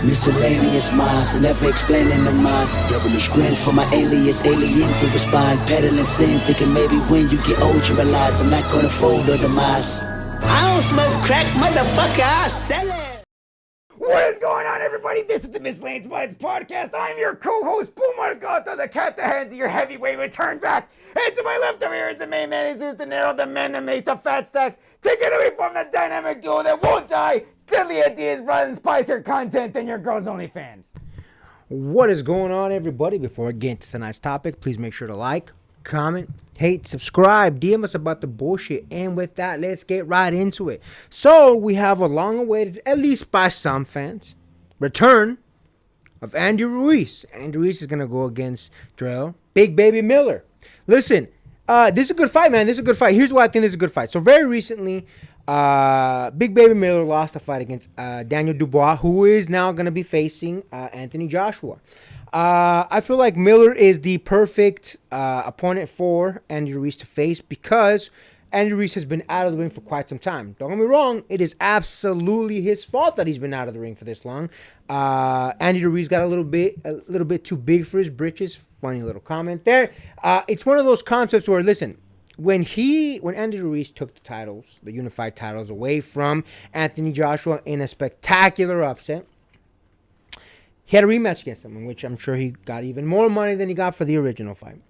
Miscellaneous minds, never explaining the minds. Devilish grin for my alias, aliens who respond. Peddling sin, thinking maybe when you get old you realize I'm not gonna fold or demise. I don't smoke crack, motherfucker, I sell it. What is going on, everybody? This is the Miscellaneous Minds podcast. I'm your co-host, Boomer Gata, the cat that hands your heavyweight return back. And to my left over here is the main man, Jesus De Niro, the man that makes the fat stacks. Take it away from the dynamic duo that won't die. Deadly ideas, brought in spicier content than your girls' only fans. What is going on, everybody? Before we get into tonight's topic, please make sure to like, comment, hate, subscribe, DM us about the bullshit. And with that, let's get right into it. So we have a long-awaited, at least by some fans, return of Andy Ruiz. Andy Ruiz is going to go against Jarrell, Big Baby Miller. Listen, this is a good fight, man. This is a good fight. Here's why I think this is a good fight. So very recently, Big Baby Miller lost a fight against Daniel Dubois, who is now going to be facing Anthony Joshua. I feel like Miller is the perfect opponent for Andy Ruiz to face because Andy Ruiz has been out of the ring for quite some time. Don't get me wrong, it is absolutely his fault that he's been out of the ring for this long. Andy Ruiz got a little bit too big for his britches. Funny little comment there. It's one of those concepts where, listen, when Andy Ruiz took the titles, the unified titles, away from Anthony Joshua in a spectacular upset, he had a rematch against him, in which I'm sure he got even more money than he got for the original fight.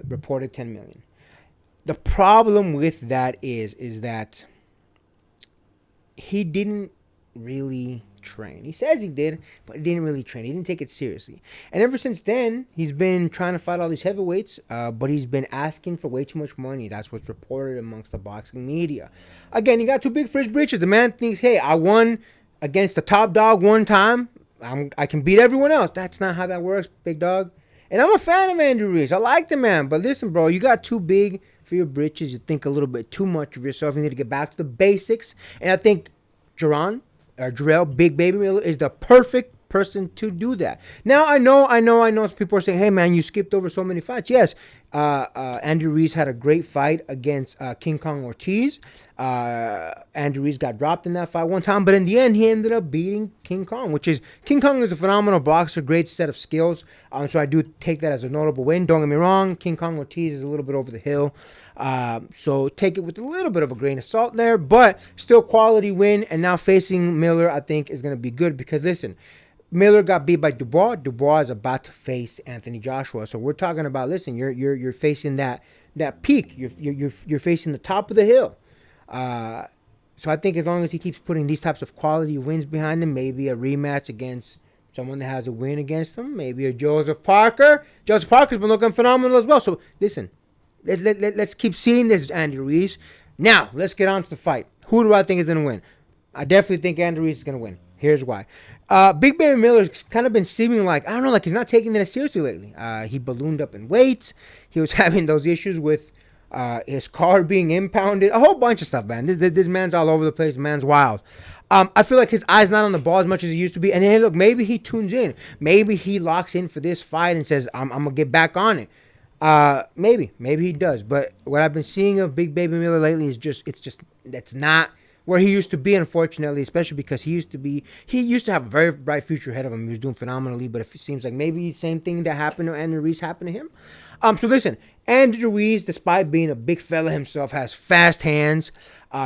Reported $10 million. The problem with that is that he didn't really train. He says he did, but he didn't really train. He didn't take it seriously. And ever since then, he's been trying to fight all these heavyweights, but he's been asking for way too much money. That's what's reported amongst the boxing media. Again, he got too big for his britches. The man thinks, hey, I won against the top dog one time. I can beat everyone else. That's not how that works, big dog. And I'm a fan of Andy Ruiz. I like the man. But listen, bro, you got too big for your britches. You think a little bit too much of yourself. You need to get back to the basics. And I think Jarrell, Big Baby Miller, is the perfect person to do that. Now, I know some people are saying, hey, man, you skipped over so many fights. Yes, Andy Ruiz had a great fight against King Kong Ortiz. Andy Ruiz got dropped in that fight one time, but in the end, he ended up beating King Kong, King Kong is a phenomenal boxer, great set of skills. So I do take that as a notable win. Don't get me wrong, King Kong Ortiz is a little bit over the hill. So take it with a little bit of a grain of salt there, but still quality win. And now facing Miller, I think, is going to be good because, listen, Miller got beat by Dubois. Dubois is about to face Anthony Joshua. So we're talking about, listen, you're facing that peak. You're facing the top of the hill. So I think as long as he keeps putting these types of quality wins behind him, maybe a rematch against someone that has a win against him, maybe a Joseph Parker. Joseph Parker's been looking phenomenal as well. So listen, let's keep seeing this, Andy Ruiz. Now let's get on to the fight. Who do I think is going to win? I definitely think Andy Ruiz is going to win. Here's why. Big Baby Miller's kind of been seeming like, I don't know, like he's not taking it seriously lately. He ballooned up in weight. He was having those issues with his car being impounded. A whole bunch of stuff, man. This man's all over the place. Man's wild. I feel like his eye's not on the ball as much as he used to be. And hey, look, maybe he tunes in. Maybe he locks in for this fight and says, I'm going to get back on it. Maybe he does. But what I've been seeing of Big Baby Miller lately is that's not where he used to be, unfortunately, especially because he used to have a very bright future ahead of him. He was doing phenomenally, but it seems like maybe the same thing that happened to Andy Ruiz happened to him. So listen, Andy Ruiz, despite being a big fella himself, has fast hands.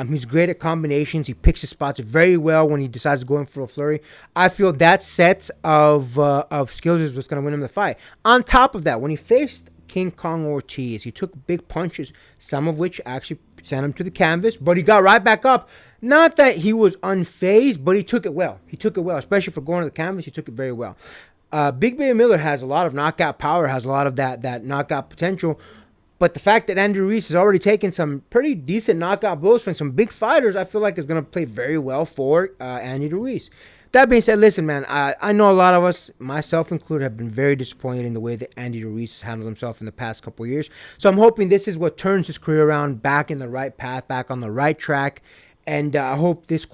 He's great at combinations. He picks his spots very well when he decides to go in for a flurry. I feel that set of skills is what's going to win him the fight. On top of that, when he faced King Kong Ortiz, he took big punches, some of which actually sent him to the canvas, but he got right back up. Not that he was unfazed, but he took it well. Especially for going to the canvas. He took it very well. Big Baby Miller has a lot of knockout power, has a lot of that knockout potential, but the fact that Andy Ruiz has already taken some pretty decent knockout blows from some big fighters, I feel like is going to play very well for Andy Ruiz. That being said, listen, man, I know a lot of us, myself included, have been very disappointed in the way that Andy Ruiz has handled himself in the past couple of years. So I'm hoping this is what turns his career around, back in the right path, back on the right track. And I hope this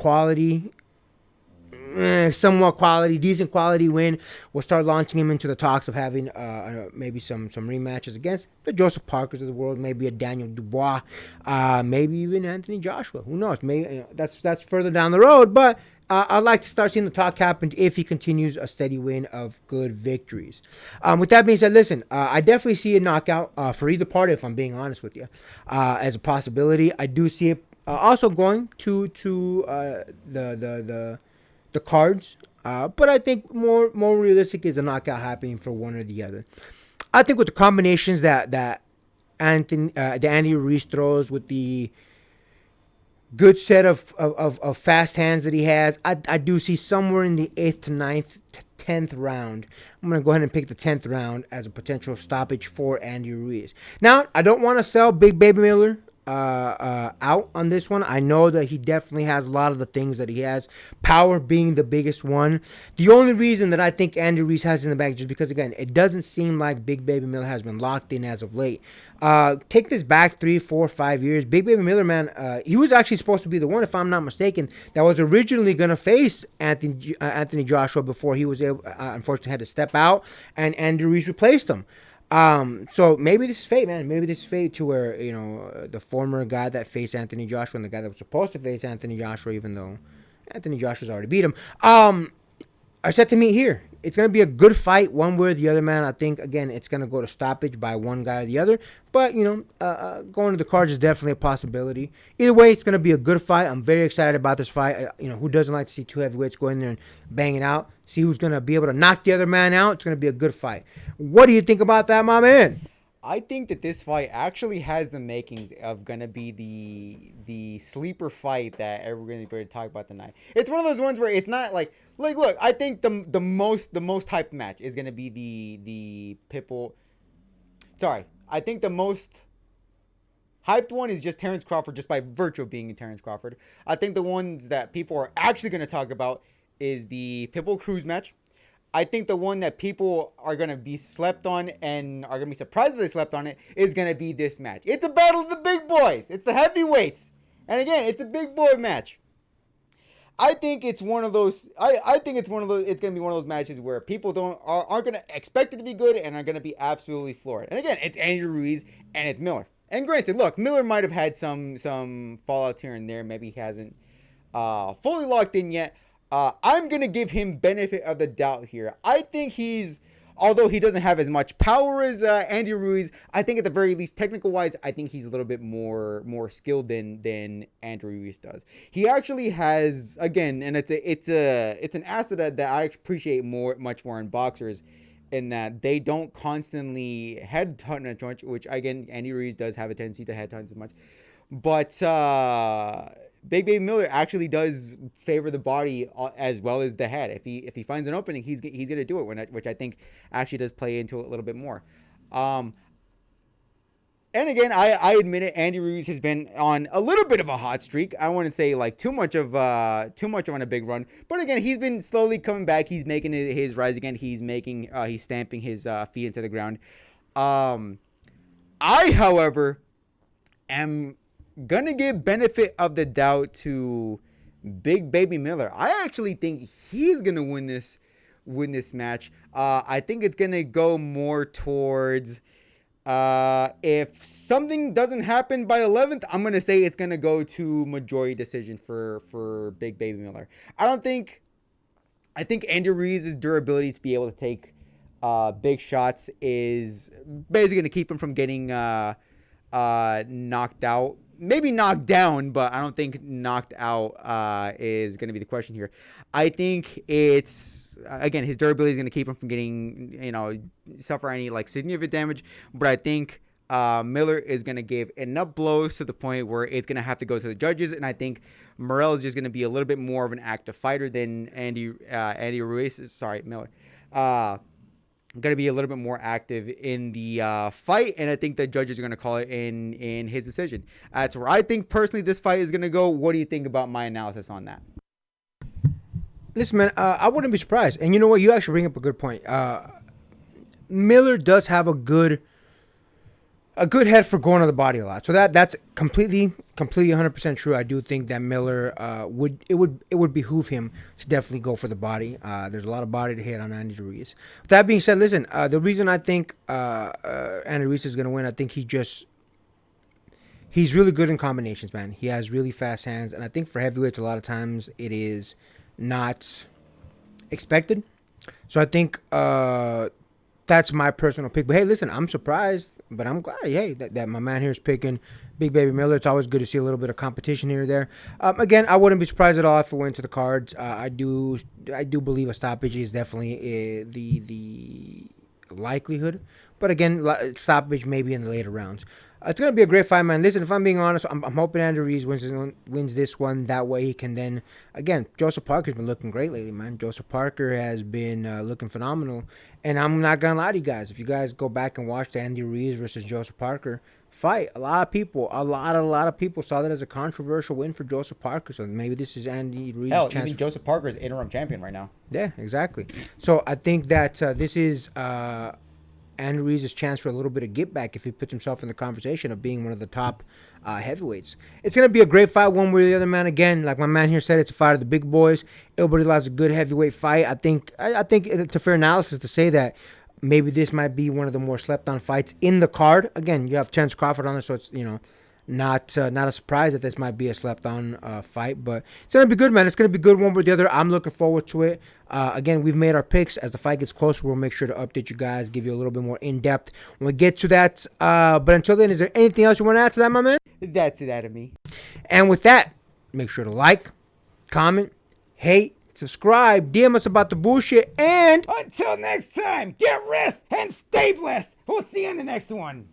somewhat quality, decent quality win will start launching him into the talks of having maybe some rematches against the Joseph Parkers of the world, maybe a Daniel Dubois, maybe even Anthony Joshua. Who knows? Maybe that's further down the road, but I'd like to start seeing the talk happen if he continues a steady win of good victories. With that being said, listen, I definitely see a knockout for either party, if I'm being honest with you, as a possibility. I do see it also going to the cards, but I think more realistic is a knockout happening for one or the other. I think with the combinations that Andy Ruiz throws with the good set of fast hands that he has, I do see somewhere in the 8th to 9th, 10th round. I'm going to go ahead and pick the 10th round as a potential stoppage for Andy Ruiz. Now, I don't want to sell Big Baby Miller out on this one. I know that he definitely has a lot of the things that he has, power being the biggest one. The only reason that I think Andy Ruiz has in the bag is just because, again, it doesn't seem like Big Baby Miller has been locked in as of late. Take this back 3, 4, 5 years. Big Baby Miller, man, he was actually supposed to be the one, if I'm not mistaken, that was originally going to face Anthony Joshua before he was able, unfortunately, had to step out, and Andy Ruiz replaced him. So maybe this is fate, man. Maybe this is fate to where, the former guy that faced Anthony Joshua and the guy that was supposed to face Anthony Joshua, even though Anthony Joshua's already beat him, are set to meet here. It's going to be a good fight one way or the other, man. I think, again, it's going to go to stoppage by one guy or the other. But, going to the cards is definitely a possibility. Either way, it's going to be a good fight. I'm very excited about this fight. Who doesn't like to see two heavyweights go in there and bang it out? See who's going to be able to knock the other man out. It's going to be a good fight. What do you think about that, my man? I think that this fight actually has the makings of gonna be the sleeper fight that everyone's going to talk about tonight. It's one of those ones where it's not like look. I think the most hyped match is gonna be the Pitbull. Sorry, I think the most hyped one is just Terrence Crawford, just by virtue of being Terrence Crawford. I think the ones that people are actually going to talk about is the Pitbull Cruz match. I think the one that people are going to be slept on and are going to be surprised that they slept on it is going to be this match. It's a battle of the big boys. It's the heavyweights. And again, it's a big boy match. I think it's one of those. I think it's one of those. It's going to be one of those matches where people aren't going to expect it to be good and are going to be absolutely floored. And again, it's Andy Ruiz and it's Miller. And granted, look, Miller might have had some fallouts here and there. Maybe he hasn't fully locked in yet. I'm going to give him benefit of the doubt here. I think although he doesn't have as much power as Andy Ruiz, I think at the very least, technical-wise, I think he's a little bit more skilled than Andy Ruiz does. He actually has, again, and it's an asset that I appreciate much more in boxers, in that they don't constantly headhunt a bunch, which again, Andy Ruiz does have a tendency to headhunt as much. But Big Baby Miller actually does favor the body as well as the head. If he finds an opening, he's gonna do it, which I think actually does play into it a little bit more. And again, I admit it, Andy Ruiz has been on a little bit of a hot streak. I wouldn't say like too much on a big run, but again, he's been slowly coming back. He's making his rise again. He's stamping his feet into the ground. I, however, am gonna give benefit of the doubt to Big Baby Miller. I actually think he's gonna win this match. I think it's gonna go more towards. If something doesn't happen by 11th, I'm going to say it's going to go to majority decision for Big Baby Miller. I think Andy Ruiz's durability to be able to take big shots is basically going to keep him from getting knocked out. Maybe knocked down, but I don't think knocked out is going to be the question here. I think it's, again, his durability is going to keep him from getting, suffer any like significant damage. But I think Miller is going to give enough blows to the point where it's going to have to go to the judges. And I think Morrell is just going to be a little bit more of an active fighter than Andy Ruiz. Sorry, Miller. Going to be a little bit more active in the fight, and I think the judges are going to call it in his decision. That's where I think personally this fight is going to go. What do you think about my analysis on that? Listen, man, I wouldn't be surprised. And you know what? You actually bring up a good point. Miller does have a good head for going to the body a lot. So that's completely 100% true. I do think that Miller would behoove him to definitely go for the body. There's a lot of body to hit on Andy Ruiz. With that being said, listen, the reason I think Andy Ruiz is going to win, I think he's really good in combinations, man. He has really fast hands, and I think for heavyweights, a lot of times it is not expected. So I think that's my personal pick. But hey, listen, I'm surprised, but I'm glad. Hey, that my man here is picking Big Baby Miller. It's always good to see a little bit of competition here or there. Again, I wouldn't be surprised at all if it went to the cards. I do believe a stoppage is definitely the likelihood. But again, stoppage maybe in the later rounds. It's going to be a great fight, man. Listen, if I'm being honest, I'm hoping Andy Ruiz wins this one. That way he can then, again, Joseph Parker's been looking great lately, man. Joseph Parker has been looking phenomenal. And I'm not going to lie to you guys. If you guys go back and watch the Andy Ruiz versus Joseph Parker fight, a lot of people saw that as a controversial win for Joseph Parker. So maybe this is Andy Ruiz's chance. Even Joseph Parker is interim champion right now. Yeah, exactly. So I think that this is Andy Ruiz's chance for a little bit of get back if he puts himself in the conversation of being one of the top heavyweights. It's going to be a great fight one way or the other, man. Again, like my man here said, it's a fight of the big boys. Everybody loves a good heavyweight fight. I think it's a fair analysis to say that maybe this might be one of the more slept-on fights in the card. Again, you have Terence Crawford on it, so it's, not a surprise that this might be a slept-on fight, but it's going to be good, man. It's going to be good one way or the other. I'm looking forward to it. Again, we've made our picks. As the fight gets closer, we'll make sure to update you guys, give you a little bit more in-depth when we get to that. But until then, is there anything else you want to add to that, my man? That's it out of me. And with that, make sure to like, comment, hate, subscribe, DM us about the bullshit, and Until next time, get rest and stay blessed. We'll see you in the next one.